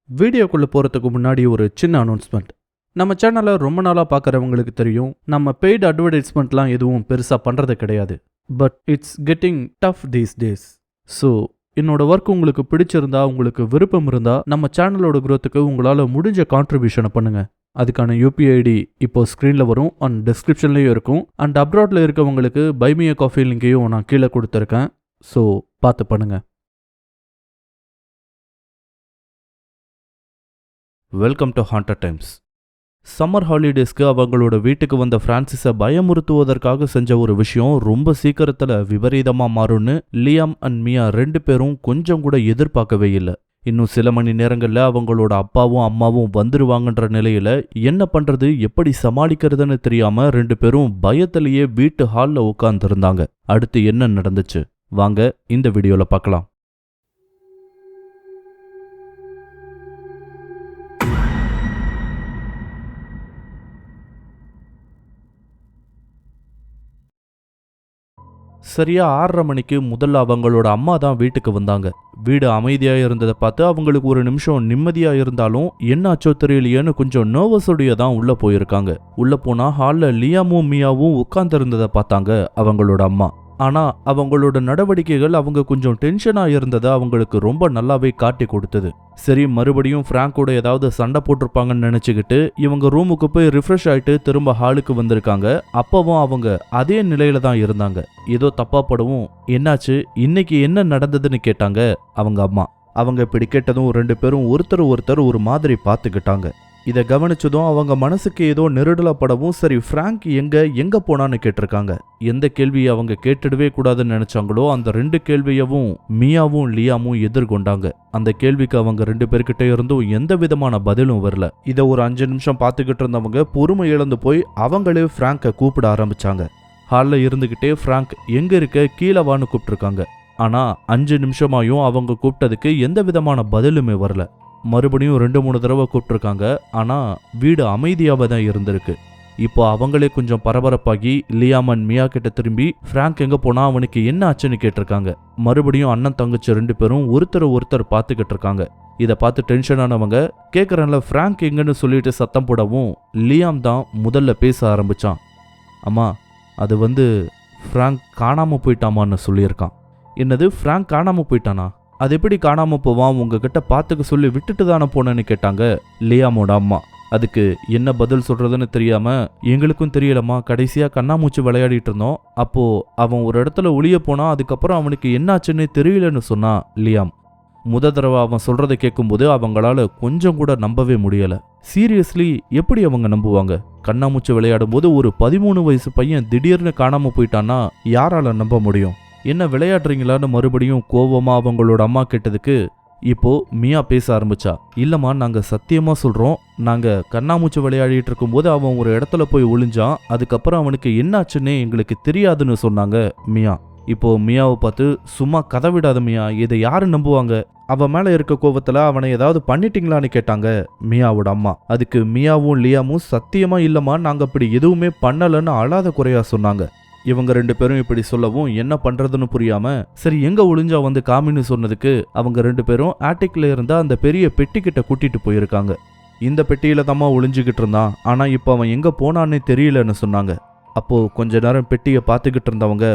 வீடியோக்குள்ளே போகிறதுக்கு முன்னாடி ஒரு சின்ன அனௌன்ஸ்மெண்ட். நம்ம சேனலை ரொம்ப நாளாக பார்க்குறவங்களுக்கு தெரியும், நம்ம பெய்டு அட்வர்டைஸ்மெண்ட்லாம் எதுவும் பெருசாக பண்ணுறது கிடையாது. But it's getting tough these days. So என்னோட ஒர்க் உங்களுக்கு பிடிச்சிருந்தா, உங்களுக்கு விருப்பம் இருந்தால் நம்ம சேனலோட growthக்கு உங்களால் முடிஞ்ச கான்ட்ரிபியூஷனை பண்ணுங்கள். அதுக்கான யூபிஐ ஐடி இப்போ ஸ்க்ரீனில் வரும் அண்ட் டிஸ்கிரிப்ஷன்லேயும் இருக்கும். அண்ட் அப்ராடில் இருக்கவங்களுக்கு பைமிய காஃபி லிங்கையும் நான் கீழே கொடுத்துருக்கேன். ஸோ பார்த்து பண்ணுங்கள். Welcome to haunted times. Summer ஹாலிடேஸ்க்கு அவங்களோட வீட்டுக்கு வந்த பிரான்சிஸை பயமுறுத்துவதற்காக செஞ்ச ஒரு விஷயம் ரொம்ப சீக்கிரத்தில் விபரீதமாக மாறும்னு லியாம் அண்ட் மியா ரெண்டு பேரும் கொஞ்சம் கூட எதிர்பார்க்கவே இல்லை. இன்னும் சில மணி நேரங்களில் அவங்களோட அப்பாவும் அம்மாவும் வந்துருவாங்கன்ற நிலையில என்ன பண்றது, எப்படி சமாளிக்கிறதுன்னு தெரியாம ரெண்டு பேரும் பயத்திலேயே வீட்டு ஹாலில் உட்கார்ந்துருந்தாங்க. அடுத்து என்ன நடந்துச்சு வாங்க இந்த வீடியோல பார்க்கலாம். சரியா 6:30 மணிக்கு முதல்ல அவங்களோட அம்மா தான் வீட்டுக்கு வந்தாங்க. வீடு அமைதியா இருந்ததை பார்த்து அவங்களுக்கு ஒரு நிமிஷம் நிம்மதியா இருந்தாலும் என்னாச்சோ தெரியலையேன்னு கொஞ்சம் நர்வஸோடைய தான் உள்ள போயிருக்காங்க. உள்ள போனா ஹால்ல லியாமும் மியாவும் உட்கார்ந்து இருந்ததை பார்த்தாங்க அவங்களோட அம்மா. ஆனா அவங்களோட நடவடிக்கைகள் அவங்க கொஞ்சம் டென்ஷனா இருந்ததை அவங்களுக்கு ரொம்ப நல்லாவே காட்டி கொடுத்தது. சரி, மறுபடியும் பிராங்கோட ஏதாவது சண்டை போட்டிருப்பாங்கன்னு நினைச்சுக்கிட்டு இவங்க ரூமுக்கு போய் ரிஃப்ரெஷ் ஆயிட்டு திரும்ப ஹாலுக்கு வந்திருக்காங்க. அப்பவும் அவங்க அதே நிலையில தான் இருந்தாங்க. ஏதோ தப்பா படவும் என்னாச்சு, இன்னைக்கு என்ன நடந்ததுன்னு கேட்டாங்க அவங்க அம்மா. அவங்க இப்படி கேட்டதும் ரெண்டு பேரும் ஒருத்தர் ஒரு மாதிரி பார்த்துக்கிட்டாங்க. இதை கவனிச்சதும் அவங்க மனசுக்கு ஏதோ நெருடலப்படவும், சரி பிராங்க் எங்க போனான்னு கேட்டிருக்காங்க. எந்த கேள்வியை அவங்க கேட்டுடவே கூடாதுன்னு நினைச்சாங்களோ அந்த ரெண்டு கேள்வியவும் மியாவும் லியாமும் எதிர்கொண்டாங்க. அந்த கேள்விக்கு அவங்க ரெண்டு பேர்கிட்ட இருந்தும் எந்த விதமான பதிலும் வரல. இதை ஒரு 5 நிமிஷம் பார்த்துக்கிட்டு இருந்தவங்க பொறுமை இழந்து போய் அவங்களே பிராங்கை கூப்பிட ஆரம்பிச்சாங்க. ஹாலில் இருந்துகிட்டே பிராங்க் எங்க இருக்க, கீழே வான்னு கூப்பிட்டுருக்காங்க. ஆனா 5 நிமிஷமாயும் அவங்க கூப்பிட்டதுக்கு எந்த விதமான பதிலுமே வரல. மறுபடியும் 2-3 தடவை கூப்பிட்டுருக்காங்க. ஆனால் வீடு அமைதியாக தான் இருந்திருக்கு. இப்போ அவங்களே கொஞ்சம் பரபரப்பாகி லியாம் அண்ட் மியா கிட்ட திரும்பி பிராங்க் எங்கே போனா, அவனுக்கு என்ன ஆச்சுன்னு கேட்டிருக்காங்க. மறுபடியும் அண்ணன் தங்கச்சி ரெண்டு பேரும் ஒருத்தர் பார்த்துக்கிட்டு இருக்காங்க. இதை பார்த்து டென்ஷனானவங்க, கேட்குறேன்ல பிராங்க் எங்கன்னு சொல்லிட்டு சத்தம் போடவும் லியாம் தான் முதல்ல பேச ஆரம்பிச்சான். அம்மா, அது பிராங்க் காணாமல் போயிட்டாமான்னு சொல்லியிருக்கான். என்னது, பிராங்க் காணாமல் போயிட்டானா? அது எப்படி காணாம போவான், உங்ககிட்ட பார்த்துக்க சொல்லி விட்டுட்டு தானே போனேன்னு கேட்டாங்க லியாமோட அம்மா. அதுக்கு என்ன பதில் சொல்றதுன்னு தெரியாம, எங்களுக்கும் தெரியலம்மா, கடைசியா கண்ணாமூச்சி விளையாடிட்டு இருந்தோம், அப்போ அவன் ஒரு இடத்துல ஒளிய போனா, அதுக்கப்புறம் அவனுக்கு என்னாச்சுன்னு தெரியலன்னு சொன்னா லியாம். தடவை அவன் சொல்றதை கேட்கும்போது அவங்களால கொஞ்சம் கூட நம்பவே முடியல. சீரியஸ்லி எப்படி அவங்க நம்புவாங்க? கண்ணாமூச்சி விளையாடும் போது ஒரு 13 வயசு பையன் திடீர்னு காணாம போயிட்டான்னா யாரால நம்ப முடியும்? என்ன விளையாடுறீங்களான்னு மறுபடியும் கோவமா அவங்களோட அம்மா கேட்டதுக்கு இப்போ மியா பேச ஆரம்பிச்சா. இல்லம்மா, நாங்க சத்தியமா சொல்றோம், நாங்க கண்ணாமூச்சி விளையாடிட்டு இருக்கும்போது அவன் ஒரு இடத்துல போய் ஒளிஞ்சான், அதுக்கப்புறம் அவனுக்கு என்னாச்சுன்னே எங்களுக்கு தெரியாதுன்னு சொன்னாங்க மியா. இப்போ மியாவை பார்த்து, சும்மா கதை விடாத மியா, இதை யாரு நம்புவாங்க? அவன் மேல இருக்க கோவத்துல அவனை ஏதாவது பண்ணிட்டீங்களான்னு கேட்டாங்க மியாவோட அம்மா. அதுக்கு மியாவும் லியாமும் சத்தியமா இல்லம்மா, நாங்க அப்படி எதுவுமே பண்ணலன்னு அழாத குறையா சொன்னாங்க. இவங்க ரெண்டு பேரும் இப்படி சொல்லவும் என்ன பண்றதுன்னு புரியாம, சரி எங்க ஒளிஞ்சா வந்து காமின்னு சொன்னதுக்கு அவங்க ரெண்டு பேரும் ஆட்டிக்ல இருந்த அந்த பெரிய பெட்டி கிட்ட கூட்டிட்டு போயிருக்காங்க. இந்த பெட்டியில தாம்மா ஒளிஞ்சுக்கிட்டு இருந்தான், ஆனா இப்ப அவன் எங்க போனான்னு தெரியலன்னு சொன்னாங்க. அப்போ கொஞ்ச நேரம் பெட்டியை பார்த்துக்கிட்டு இருந்தவங்க,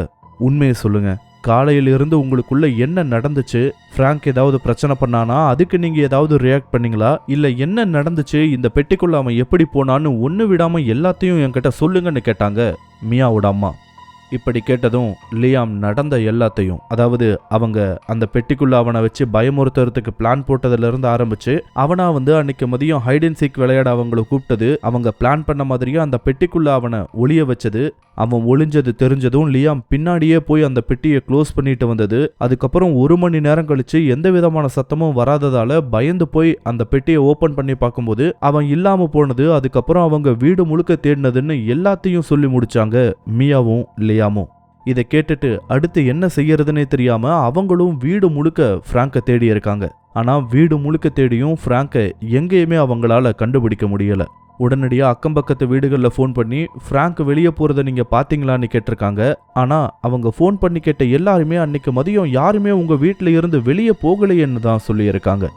உண்மையை சொல்லுங்க, காலையிலிருந்து உங்களுக்குள்ள என்ன நடந்துச்சு? பிராங்க் ஏதாவது பிரச்சனை பண்ணானா அதுக்கு நீங்க ஏதாவது ரியாக்ட் பண்ணீங்களா, இல்ல என்ன நடந்துச்சு, இந்த பெட்டிக்குள்ள அவன் எப்படி போனான்னு ஒண்ணு விடாம எல்லாத்தையும் என்கிட்ட சொல்லுங்கன்னு கேட்டாங்க மியாவோட அம்மா. இப்படி கேட்டதும் லியாம் நடந்த எல்லாத்தையும், அதாவது அவங்க அந்த பெட்டிக்குள்ள அவனை வச்சு பயமுறுத்துறதுக்கு பிளான் போட்டதுல இருந்து ஆரம்பிச்சு, அவனா அன்னைக்கு மதியம் ஹைட் அண்ட் சீக் விளையாட அவங்கள கூப்பிட்டது, அவங்க பிளான் பண்ண மாதிரியே அந்த பெட்டிக்குள்ள அவனை ஒளிய வச்சது, அவன் ஒளிஞ்சது தெரிஞ்சதும் லியாம் பின்னாடியே போய் அந்த பெட்டியை க்ளோஸ் பண்ணிட்டு வந்தது, அதுக்கப்புறம் 1 மணி நேரம் கழிச்சு எந்த விதமான சத்தமும் வராததால பயந்து போய் அந்த பெட்டியை ஓபன் பண்ணி பார்க்கும்போது அவன் இல்லாம போனது, அதுக்கப்புறம் அவங்க வீடு முழுக்க தேடினதுன்னு எல்லாத்தையும் சொல்லி முடிச்சாங்க மியாவும் லியாமும். இதை கேட்டுட்டு அடுத்து என்ன செய்யறதுன்னே தெரியாம அவங்களும் வீடு முழுக்க பிராங்கை தேடி இருக்காங்க. ஆனா வீடு முழுக்க தேடியும் பிராங்கை எங்கேயுமே அவங்களால கண்டுபிடிக்க முடியல. உடனடியாக அக்கம் பக்கத்து வீடுகளில் ஃபோன் பண்ணி பிராங்க் வெளியே போகிறத நீங்கள் பார்த்தீங்களான்னு கேட்டிருக்காங்க. ஆனால் அவங்க ஃபோன் பண்ணி கேட்ட எல்லாருமே அன்னைக்கு மதியம் யாருமே உங்கள் வீட்டில் இருந்து வெளியே போகலையேன்னு தான் சொல்லியிருக்காங்க.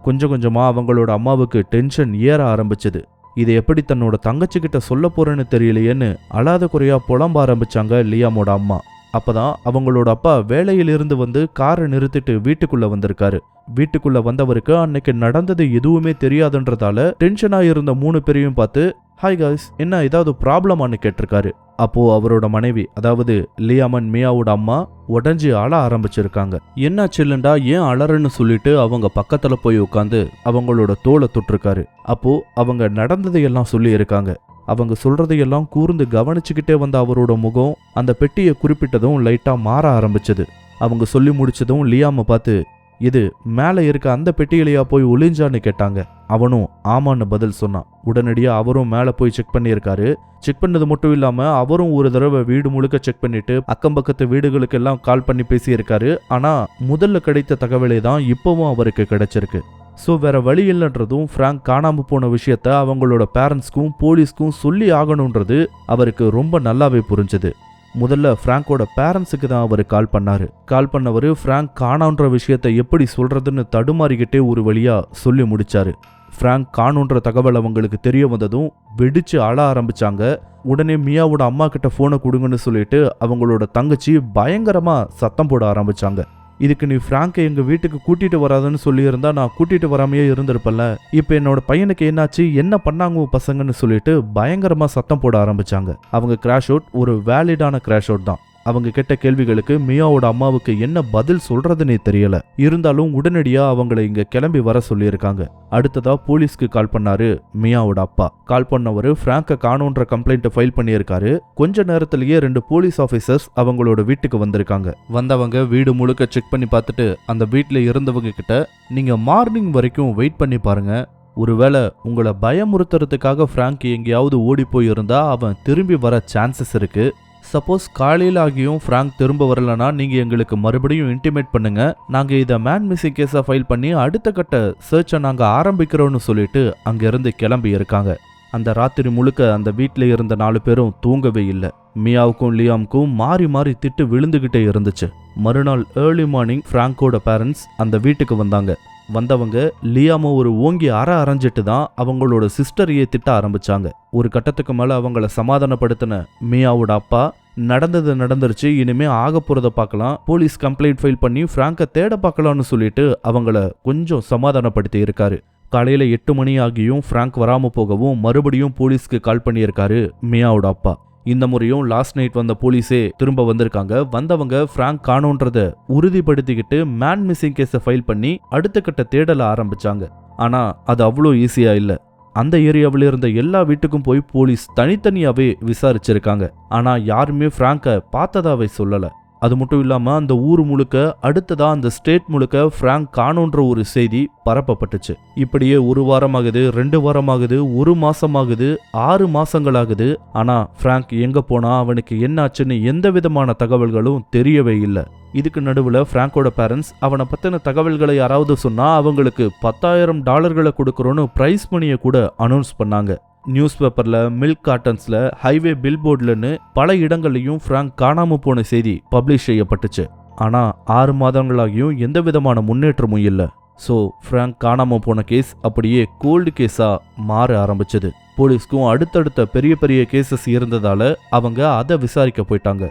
கொஞ்சம் கொஞ்சமா அவங்களோட அம்மாவுக்கு டென்ஷன் ஏற ஆரம்பிச்சது. இதை எப்படி தன்னோட தங்கச்சிக்கிட்ட சொல்ல போறேன்னு தெரியலையேன்னு அழாத குறையா புலம்ப ஆரம்பிச்சாங்க லியாமோட அம்மா. அப்பதான் அவங்களோட அப்பா வேலையிலிருந்து வந்து காரை நிறுத்திட்டு வீட்டுக்குள்ள வந்திருக்காரு. வீட்டுக்குள்ள வந்தவருக்கு அன்னைக்கு நடந்தது எதுவுமே தெரியாதுன்றதால டென்ஷனா இருந்த 3 பேரையும் பார்த்து, ஹாய் காய்ஸ், என்ன ஏதாவது ப்ராப்ளமான்னு கேட்டிருக்காரு. அப்போ அவரோட மனைவி, அதாவது லியாமன் மியாவோட அம்மா உடஞ்சி அழ ஆரம்பிச்சிருக்காங்க. என்னாச்சில்லண்டா, ஏன் அழறன்னு சொல்லிட்டு அவங்க பக்கத்துல போய் உட்காந்து அவங்களோட தோலை தொட்டிருக்காரு. அப்போ அவங்க நடந்ததையெல்லாம் சொல்லி இருக்காங்க. அவங்க சொல்றதையெல்லாம் கூர்ந்து கவனிச்சுக்கிட்டே வந்த அவரோட முகம் அந்த பெட்டியை குறிப்பிட்டதும் லைட்டா மாற ஆரம்பிச்சது. அவங்க சொல்லி முடிச்சதும் லியாம பார்த்து, இது மேல இருக்க அந்த பெட்டியிலையா போய் ஒளிஞ்சான்னு கேட்டாங்க. அவனும் ஆமான்னு பதில் சொன்னான். உடனடியா அவரும் மேல போய் செக் பண்ணியிருக்காரு. செக் பண்ணது மட்டும் இல்லாம அவரும் ஒரு தடவை வீடு முழுக்க செக் பண்ணிட்டு அக்கம் பக்கத்து வீடுகளுக்கெல்லாம் கால் பண்ணி பேசியிருக்காரு. ஆனா முதல்ல கிடைத்த தகவலே தான் இப்பவும் அவருக்கு கிடைச்சிருக்கு. ஸோ வேற வழி இல்லைன்றதும் ஃப்ராங்க் காணாம போன விஷயத்த அவங்களோட பேரண்ட்ஸ்க்கும் போலீஸ்க்கும் சொல்லி ஆகணுன்றது அவருக்கு ரொம்ப நல்லாவே புரிஞ்சது. முதல்ல ஃப்ராங்கோட பேரண்ட்ஸுக்கு தான் அவர் கால் பண்ணாரு. கால் பண்ணவர் ஃப்ராங்க் காணோன்ற விஷயத்த எப்படி சொல்றதுன்னு தடுமாறிக்கிட்டே ஒரு வழியா சொல்லி முடிச்சாரு. ஃப்ராங்க் காணோன்ற தகவல் அவங்களுக்கு தெரிய வந்ததும் வெடிச்சு அழ ஆரம்பிச்சாங்க. உடனே மியாவோட அம்மா கிட்ட போனை கொடுங்கன்னு சொல்லிட்டு அவங்களோட தங்கச்சி பயங்கரமா சத்தம் போட ஆரம்பிச்சாங்க. இதுக்கு நீ ஃப்ராங்கை எங்க வீட்டுக்கு கூட்டிட்டு வராதுன்னு சொல்லியிருந்தா நான் கூட்டிட்டு வராமையே இருந்திருப்பல. இப்ப என்னோட பையனுக்கு என்னாச்சு, என்ன பண்ணாங்க பசங்கன்னு சொல்லிட்டு பயங்கரமா சத்தம் போட ஆரம்பிச்சாங்க. அவங்க கிராஷ் அவுட் ஒரு வேலிடான கிராஷ் அவுட் தான். அவங்க கேட்ட கேள்விகளுக்கு மியாவோட அம்மாவுக்கு என்ன பதில் சொல்றதுன்னே தெரியல. இருந்தாலும் உடனடியா அவங்களை இங்க கிளம்பி வர சொல்லியிருக்காங்க. அடுத்ததா போலீஸ்க்கு கால் பண்ணாரு மியாவோட அப்பா. கால் பண்ணவரு ஃப்ராங்க காணோன்ற கம்ப்ளைண்ட் ஃபைல் பண்ணியிருக்காரு. கொஞ்ச நேரத்திலேயே 2 போலீஸ் ஆபீசர்ஸ் அவங்களோட வீட்டுக்கு வந்திருக்காங்க. வந்தவங்க வீடு முழுக்க செக் பண்ணி பார்த்துட்டு அந்த வீட்டுல இருந்தவங்க கிட்ட, நீங்க மார்னிங் வரைக்கும் வெயிட் பண்ணி பாருங்க, ஒருவேளை உங்களை பயமுறுத்துறதுக்காக ஃப்ராங்க் எங்கேயாவது ஓடி போய் இருந்தா அவன் திரும்பி வர சான்சஸ் இருக்கு. சப்போஸ் காலையில் ஆகியும் ஃப்ராங்க் திரும்ப வரலனா நீங்க எங்களுக்கு மறுபடியும் இன்டிமேட் பண்ணுங்க. நாங்க இதை மேன் மிஸ்ஸிங் கேஸா ஃபைல் பண்ணி அடுத்த கட்ட சர்ச்சை நாங்க ஆரம்பிக்கிறோம்னு சொல்லிட்டு அங்கிருந்து கிளம்பி இருக்காங்க. அந்த ராத்திரி முழுக்க அந்த வீட்டில் இருந்த 4 பேரும் தூங்கவே இல்லை. மியாவுக்கும் லியாமுக்கும் மாறி மாறி திட்டு விழுந்துகிட்டே இருந்துச்சு. மறுநாள் ஏர்லி மார்னிங் ஃப்ராங்கோட பேரண்ட்ஸ் அந்த வீட்டுக்கு வந்தாங்க. வந்தவங்க லியாம ஒரு ஓங்கி அரைஞ்சிட்டு தான் அவங்களோட சிஸ்டரையே திட்ட ஆரம்பிச்சாங்க. ஒரு கட்டத்துக்கு மேல அவங்கள சமாதானப்படுத்தின மியாவோட அப்பா, நடந்தது நடந்துருச்சு, இனிமே ஆக போறத பார்க்கலாம், போலீஸ் கம்ப்ளைண்ட் ஃபைல் பண்ணி ஃப்ராங்கை தேட பார்க்கலாம்னு சொல்லிட்டு அவங்கள கொஞ்சம் சமாதானப்படுத்தி இருக்காரு. காலையில 8 மணி ஆகியும் ஃப்ராங்க் வராம போகவும் மறுபடியும் போலீஸ்க்கு கால் பண்ணியிருக்காரு மியாவோட அப்பா. இந்த முறையும் லாஸ்ட் நைட் வந்த போலீஸே திரும்ப வந்திருக்காங்க. வந்தவங்க ஃப்ராங்க் காணோன்றத உறுதிப்படுத்திக்கிட்டு மேன் மிஸ்ஸிங் கேஸை ஃபைல் பண்ணி அடுத்த கட்ட தேடல ஆரம்பிச்சாங்க. ஆனா அது அவ்வளோ ஈஸியா இல்ல. அந்த ஏரியாவில் இருந்த எல்லா வீட்டுக்கும் போய் போலீஸ் தனித்தனியாவே விசாரிச்சிருக்காங்க. ஆனா யாருமே ஃப்ராங்கை பார்த்ததாவே சொல்லல. அது மட்டும் இல்லாம அந்த ஊர் முழுக்க, அடுத்ததா அந்த ஸ்டேட் முழுக்க ஃப்ராங்க் காணோன்ற ஒரு செய்தி பரப்பப்பட்டுச்சு. இப்படியே 1 வாரமாகுது, 2 வாரமாகுது, 1 மாசமாகுது, 6 மாசங்களாகுது. ஆனா ஃப்ராங்க் எங்க போனா, அவனுக்கு என்னாச்சுன்னு எந்த விதமான தகவல்களும் தெரியவே இல்லை. இதுக்கு நடுவுல ஃப்ராங்கோட பேரண்ட்ஸ் அவனை பத்தின தகவல்களை யாராவது சொன்னா அவங்களுக்கு $10,000 கொடுக்கறோன்னு பிரைஸ் மணியை கூட அனௌன்ஸ் பண்ணாங்க. நியூஸ் பேப்பர்ல, மில்க் கார்டன்ஸ்ல, ஹைவே பில்போர்ட்லன்னு பல இடங்கள்லையும் ஃப்ராங்க் காணாம போன செய்தி பப்ளிஷ் செய்யப்பட்டுச்சு. ஆனா 6 மாதங்களாகியும் எந்த விதமான முன்னேற்றமும் இல்லை. ஸோ ஃப்ராங்க் காணாம போன கேஸ் அப்படியே கோல்டு கேஸா மாற ஆரம்பிச்சது. போலீஸ்க்கும் அடுத்தடுத்த பெரிய பெரிய கேசஸ் இருந்ததால அவங்க அதை விசாரிக்க போயிட்டாங்க.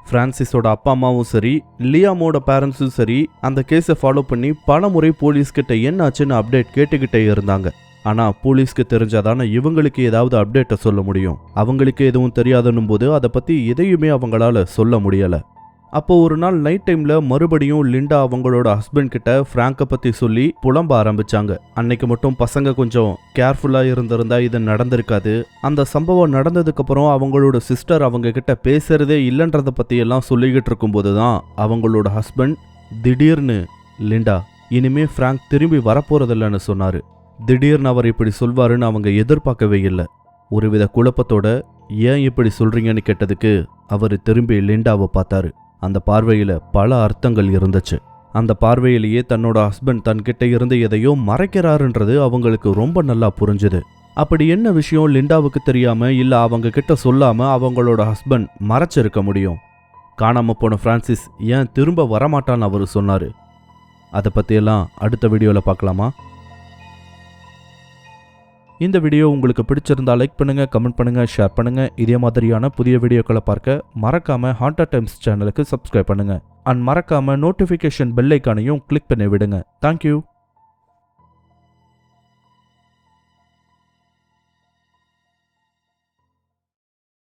பிரான்சிஸோட அப்பா அம்மாவும் சரி, லியாமோட பேரண்ட்ஸும் சரி அந்த கேஸை ஃபாலோ பண்ணி பல முறை போலீஸ்கிட்ட என்னாச்சுன்னு அப்டேட் கேட்டுக்கிட்டே இருந்தாங்க. ஆனா போலீஸ்க்கு தெரிஞ்சாதானே இவங்களுக்கு ஏதாவது அப்டேட்டை சொல்ல முடியும். அவங்களுக்கு எதுவும் தெரியாதுன்னும் போது அதை பத்தி எதையுமே அவங்களால சொல்ல முடியல. அப்போ ஒரு நாள் நைட் டைம்ல மறுபடியும் லிண்டா அவங்களோட ஹஸ்பண்ட் கிட்ட ஃப்ராங்கை பத்தி சொல்லி புலம்ப ஆரம்பிச்சாங்க. அன்னைக்கு மட்டும் பசங்க கொஞ்சம் கேர்ஃபுல்லா இருந்திருந்தா இது நடந்திருக்காது. அந்த சம்பவம் நடந்ததுக்கு அப்புறம் அவங்களோட சிஸ்டர் அவங்க கிட்ட பேசுறதே இல்லைன்றத பத்தி எல்லாம் சொல்லிக்கிட்டு இருக்கும் போதுதான் அவங்களோட ஹஸ்பண்ட் திடீர்னு, லிண்டா இனிமே ஃப்ராங்க் திரும்பி வரப்போறதில்லன்னு சொன்னாரு. திடீர்னு அவர் இப்படி சொல்வாருன்னு அவங்க எதிர்பார்க்கவே இல்லை. ஒருவித குழப்பத்தோட, ஏன் இப்படி சொல்றீங்கன்னு கேட்டதுக்கு அவர் திரும்பி லிண்டாவை பார்த்தாரு. அந்த பார்வையில பல அர்த்தங்கள் இருந்துச்சு. அந்த பார்வையிலேயே தன்னோட ஹஸ்பண்ட் தன்கிட்ட இருந்து எதையோ மறைக்கிறாருன்றது அவங்களுக்கு ரொம்ப நல்லா புரிஞ்சுது. அப்படி என்ன விஷயம் லிண்டாவுக்கு தெரியாம இல்ல அவங்க கிட்ட சொல்லாம அவங்களோட ஹஸ்பண்ட் மறைச்சிருக்க முடியும்? காணாம போன பிரான்சிஸ் ஏன் திரும்ப வரமாட்டான்னு அவரு சொன்னாரு. அதை பத்தியெல்லாம் அடுத்த வீடியோல பார்க்கலாமா? இந்த வீடியோ உங்களுக்கு பிடிச்சிருந்தா லைக் பண்ணுங்க, கமெண்ட் பண்ணுங்க, ஷேர் பண்ணுங்க. இதே மாதிரியான புதிய வீடியோக்களை பார்க்க மறக்காம ஹாண்டட் டைம்ஸ் சேனலுக்கு சப்ஸ்கிரைப் பண்ணுங்க. அண்ட் மறக்காம நோட்டிஃபிகேஷன் பெல் ஐக்கானையும் கிளிக் பண்ணி விடுங்க. தேங்க்யூ.